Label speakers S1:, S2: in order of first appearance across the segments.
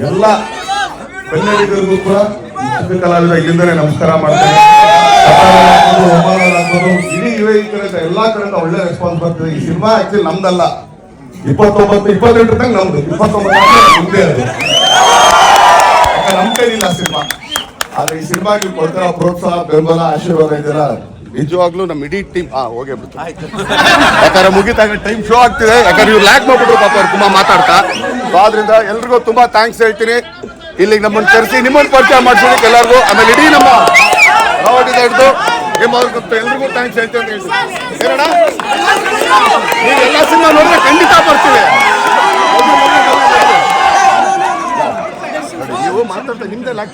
S1: ಎಲ್ಲ ಕನ್ನಡಿಗರಿಗೂ ಕೂಡ ಕಲಾವಿದ ಇಲ್ಲಿಂದಲೇ ನಮಸ್ಕಾರ ಮಾಡ್ತಾರೆ. ಇಡೀ ಯುವಕರಿಂದ ಎಲ್ಲಾ ಕಡೆಯಿಂದ ಒಳ್ಳೆ ರೆಸ್ಪಾನ್ಸ್ ಬರ್ತದೆ. ಈ ಸಿನಿಮಾ ಆಕ್ಚುಲಿ ನಮ್ದಲ್ಲ, 29-28 ತನಕ ನಮ್ದು, 29 ಮುಂದೆ ಅದು ನಮ್ ಕೈಲಿಲ್ಲ ಸಿನಿಮಾ. ಆದ್ರೆ ಈ ಸಿನಿಮಾಗೆ ಕೊಡ್ತಾರ ಪ್ರೋತ್ಸಾಹ, ಬೆಂಬಲ, ಆಶೀರ್ವಾದ ಇದೆಲ್ಲ ನಿಜವಾಗ್ಲೂ ನಮ್ಮ ಇಡೀ ಟೀಮ್ ಹೋಗ್ಬಿಡ್ತು. ಯಾಕಂದ್ರೆ ಮುಗಿತಾಗ ಟೈಮ್ ಶೋ ಆಗ್ತಿದೆ. ಯಾಕಂದ್ರೆ ಇವ್ರು ಲ್ಯಾಕ್ ಮಾಡ್ಬಿಟ್ರು ಪಾಪ ಅವ್ರು ತುಂಬಾ ಮಾತಾಡ್ತಾ. ಆದ್ರಿಂದ ಎಲ್ರಿಗೂ ತುಂಬಾ ಥ್ಯಾಂಕ್ಸ್ ಹೇಳ್ತೀನಿ. ಇಲ್ಲಿಗೆ ನಮ್ಮನ್ನು ಕರೆಸಿ ನಿಮ್ಮನ್ನು ಪರಿಚಯ ಮಾಡ್ಸೋದಕ್ಕೆ ಎಲ್ಲರಿಗೂ, ಆಮೇಲೆ ಇಡೀ ನಮ್ಮ ರಾವಟಿದ ಹಿಡಿದು ಎಲ್ರಿಗೂ ಥ್ಯಾಂಕ್ಸ್ ಹೇಳ್ತೀನಿ ಅಂತ ಹೇಳ್ತೀನಿ. ಏನಣ್ಣ, ನೀವು ಎಲ್ಲ ಸಿನಿಮಾ ನೋಡಿದ್ರೆ ಖಂಡಿತ ಬರ್ತೀವಿ. ನೀವು ಮಾತಾಡ್ತಾ ನಿಮ್ದೇ ಲ್ಯಾಕ್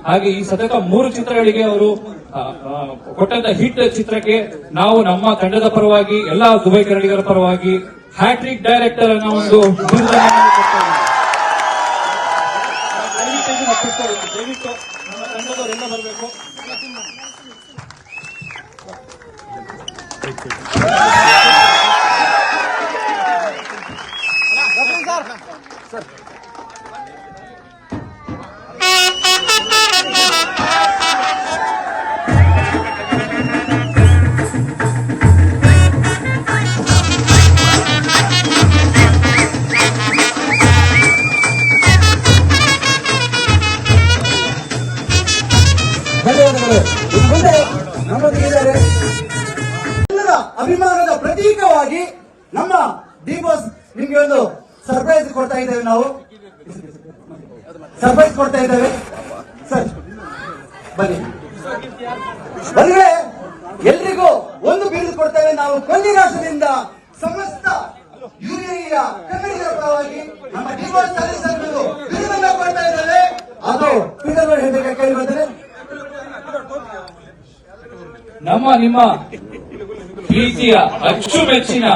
S2: ಹಾಗೆ ಈ ಸತತ 3 ಚಿತ್ರಗಳಿಗೆ ಅವರು ಕೊಟ್ಟಂತ ಹಿಟ್ ಚಿತ್ರಕ್ಕೆ ನಾವು ನಮ್ಮ ತಂಡದ ಪರವಾಗಿ ಎಲ್ಲಾ ದುಬೈ ಕನ್ನಡಿಗರ ಪರವಾಗಿ ಹ್ಯಾಟ್ರಿಕ್ ಡೈರೆಕ್ಟರ್ ಅನ್ನೋ ಒಂದು ದಯವಿಟ್ಟು ನಮ್ಮ ತಂಡದವರೆಲ್ಲ ಬರಬೇಕು.
S3: ಎಲ್ಲರ ಅಭಿಮಾನದ ಪ್ರತೀಕವಾಗಿ ನಮ್ಮ ಡಿ ಬಾಸ್ ನಿಮ್ಗೆ ಒಂದು ಸರ್ಪ್ರೈಸ್ ಕೊಡ್ತಾ ಇದ್ದೇವೆ. ನಾವು ಸರ್ಪ್ರೈಸ್ ಕೊಡ್ತಾ ಇದ್ದೇವೆ ಸರ್, ಬನ್ನಿ ಬಂದ್ರೆ ಎಲ್ರಿಗೂ ಒಂದು ಬಿರುದು ಕೊಡ್ತೇವೆ ನಾವು. ಕೊಲ್ಲಿ ರಾಷ್ಟ್ರದಿಂದ ಸಮಸ್ತ ಯೂನಿಯ ಕನ್ನಡಿಗರ ಪರವಾಗಿ ನಮ್ಮ ಡಿ ಬಾಸ್ ಬಿರುದನ್ನ ಕೊಡ್ತಾ ಇದ್ದೇವೆ. ಅದು ಪೀಟರ್ ಹೇಳಬೇಕು ಕೇಳಿ ಬಂದರೆ
S2: ನಮ್ಮ ನಿಮ್ಮ ಪ್ರೀತಿಯ ಅಚ್ಚುಮೆಚ್ಚಿನ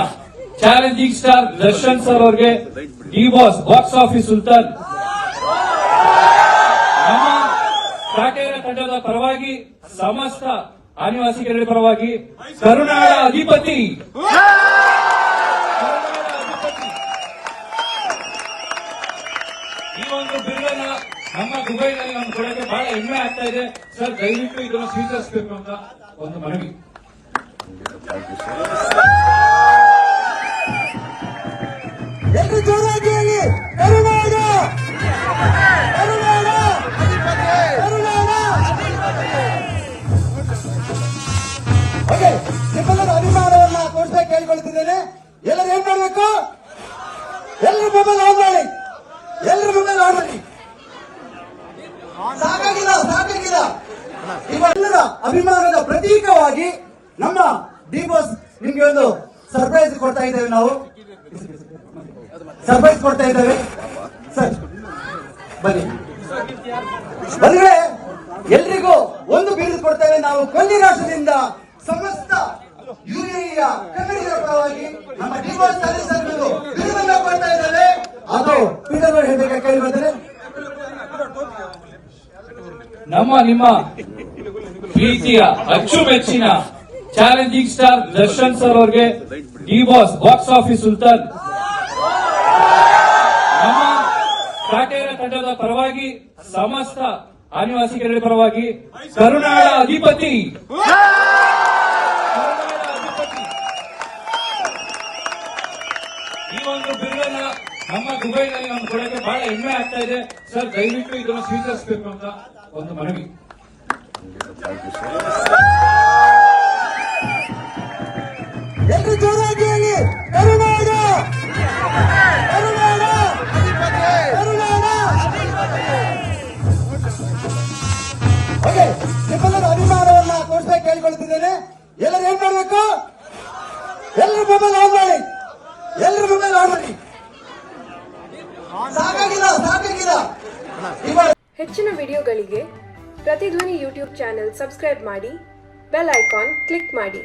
S2: ಚಾಲೆಂಜಿಂಗ್ ಸ್ಟಾರ್ ದರ್ಶನ್ ಸರ್ ಅವರಿಗೆ D boss box office Sultan ನಮ್ಮ ಕಾಟೇರ ತಂಡದ ಪರವಾಗಿ ಸಮಸ್ತ ಆದಿವಾಸಿಗಳ ಪರವಾಗಿ ಕರುನಾಡ ಅಧಿಪತಿ ಈ ಒಂದು ಬಿರುದನ್ನ ನಮ್ಮ ದುಬೈನಲ್ಲಿ ನಮ್ಮ ಕೊಡಕ್ಕೆ ಬಹಳ ಹೆಮ್ಮೆ ಆಗ್ತಾ ಇದೆ ಸರ್. ದಯವಿಟ್ಟು ಇದನ್ನು ಸ್ವೀಕರಿಸಬೇಕು ಅಂತ ಒಂದು ಮನವಿ.
S3: ಎಲ್ಲರೂ ಜೋರಾಗಿ ಹೇಳಿ, ಕರುನಾಡ ಕರುನಾಡ ಕರುನಾಡ. ಓಕೆ, ನಿಮ್ಮೆಲ್ಲರ ಅಭಿಮಾನವನ್ನ ತೋರಿಸ್ತಾ ಕೇಳ್ಕೊಳ್ತಿದ್ದೇನೆ. ಎಲ್ಲರೂ ಏನ್ ಮಾಡ್ಬೇಕು? ಎಲ್ಲರೂ ಮೊಬೈಲ್ ಆನ್ ಮಾಡಿ, ಎಲ್ಲರೂ ಮೊಬೈಲ್ ಆನ್ ಮಾಡಿ. ಸಾಕಾಗಿಲ್ಲ ಸಾಕಾಗಿಲ್ಲ. ಇವೆಲ್ಲರ ಅಭಿಮಾನದ ಪ್ರತೀಕವಾಗಿ ನಮ್ಮ ಡಿ ಬಾಸ್ ನಿಮ್ಗೆ ಒಂದು ಸರ್ಪ್ರೈಸ್ ಕೊಡ್ತಾ ಇದ್ದೇವೆ. ನಾವು ಸರ್ಪ್ರೈಸ್ ಕೊಡ್ತಾ ಇದ್ದೇವೆ ಸರ್, ಬನ್ನಿ ಬಂದ್ರೆ ಎಲ್ರಿಗೂ ಒಂದು ಬಿರುದು ಕೊಡ್ತೇವೆ ನಾವು. ಕೊಲ್ಲಿ ರಾಷ್ಟ್ರದಿಂದ ಸಮಸ್ತ ಯೂನಿಯ ಕನ್ನಡಿಗರ ಪರವಾಗಿ ನಮ್ಮ ಡಿ ಬಾಸ್ ಬಿರುದನ್ನ ಕೊಡ್ತಾ ಇದ್ದೇವೆ. ಅದು ಪೀಟರ್ ಹೇಳಬೇಕು ಕೇಳಿ ಬಂದರೆ
S2: ನಮ್ಮ ನಿಮ್ಮ ಪ್ರೀತಿಯ ಅಚ್ಚುಮೆಚ್ಚಿನ ಚಾಲೆಂಜಿಂಗ್ ಸ್ಟಾರ್ ದರ್ಶನ್ ಸರ್ ಅವರಿಗೆ D boss box office Sultan ನಮ್ಮ ಕಾಟೇರ ತಂಡದ ಪರವಾಗಿ ಸಮಸ್ತ ಆದಿವಾಸಿಗಳ ಪರವಾಗಿ ಕರುನಾಡ ಅಧಿಪತಿ ಈ ಒಂದು ಬಿರುದನ್ನ ನಮ್ಮ ದುಬೈನಲ್ಲಿ ನಮ್ಮ ಕೊಡಕ್ಕೆ ಬಹಳ ಹೆಮ್ಮೆ ಆಗ್ತಾ ಇದೆ ಸರ್. ದಯವಿಟ್ಟು ಇದನ್ನು ಸ್ವೀಕರಿಸಬೇಕು ಅಂತ ಒಂದು ಮನವಿ.
S3: ಎಲ್ಲರೂ ಜೋರಾಗಿ ಹೇಳಿ, ಕರುನಾಡ ಕರುನಾಡ ಕರುನಾಡ. ಓಕೆ, ನಿಮ್ಮೆಲ್ಲರ ಅಭಿಮಾನವನ್ನ ತೋರಿಸ್ತಾ ಕೇಳ್ಕೊಳ್ತಿದ್ದೇನೆ. ಎಲ್ಲರೂ ಏನ್ ಮಾಡ್ಬೇಕು? ಎಲ್ಲರೂ ಮೊಬೈಲ್ ಆನ್ ಮಾಡಿ, ಎಲ್ಲರೂ ಮೊಬೈಲ್ ಆನ್ ಮಾಡಿ. ಸಾಕಾಗಿಲ್ಲ ಸಾಕಾಗಿಲ್ಲ.
S4: ಹೆಚ್ಚಿನ ವಿಡಿಯೋಗಳಿಗೆ ಪ್ರತಿಧ್ವನಿ ಯೂಟ್ಯೂಬ್ ಚಾನೆಲ್ ಸಬ್ಸ್ಕ್ರೈಬ್ ಮಾಡಿ, ಬೆಲ್ ಐಕಾನ್ ಕ್ಲಿಕ್ ಮಾಡಿ.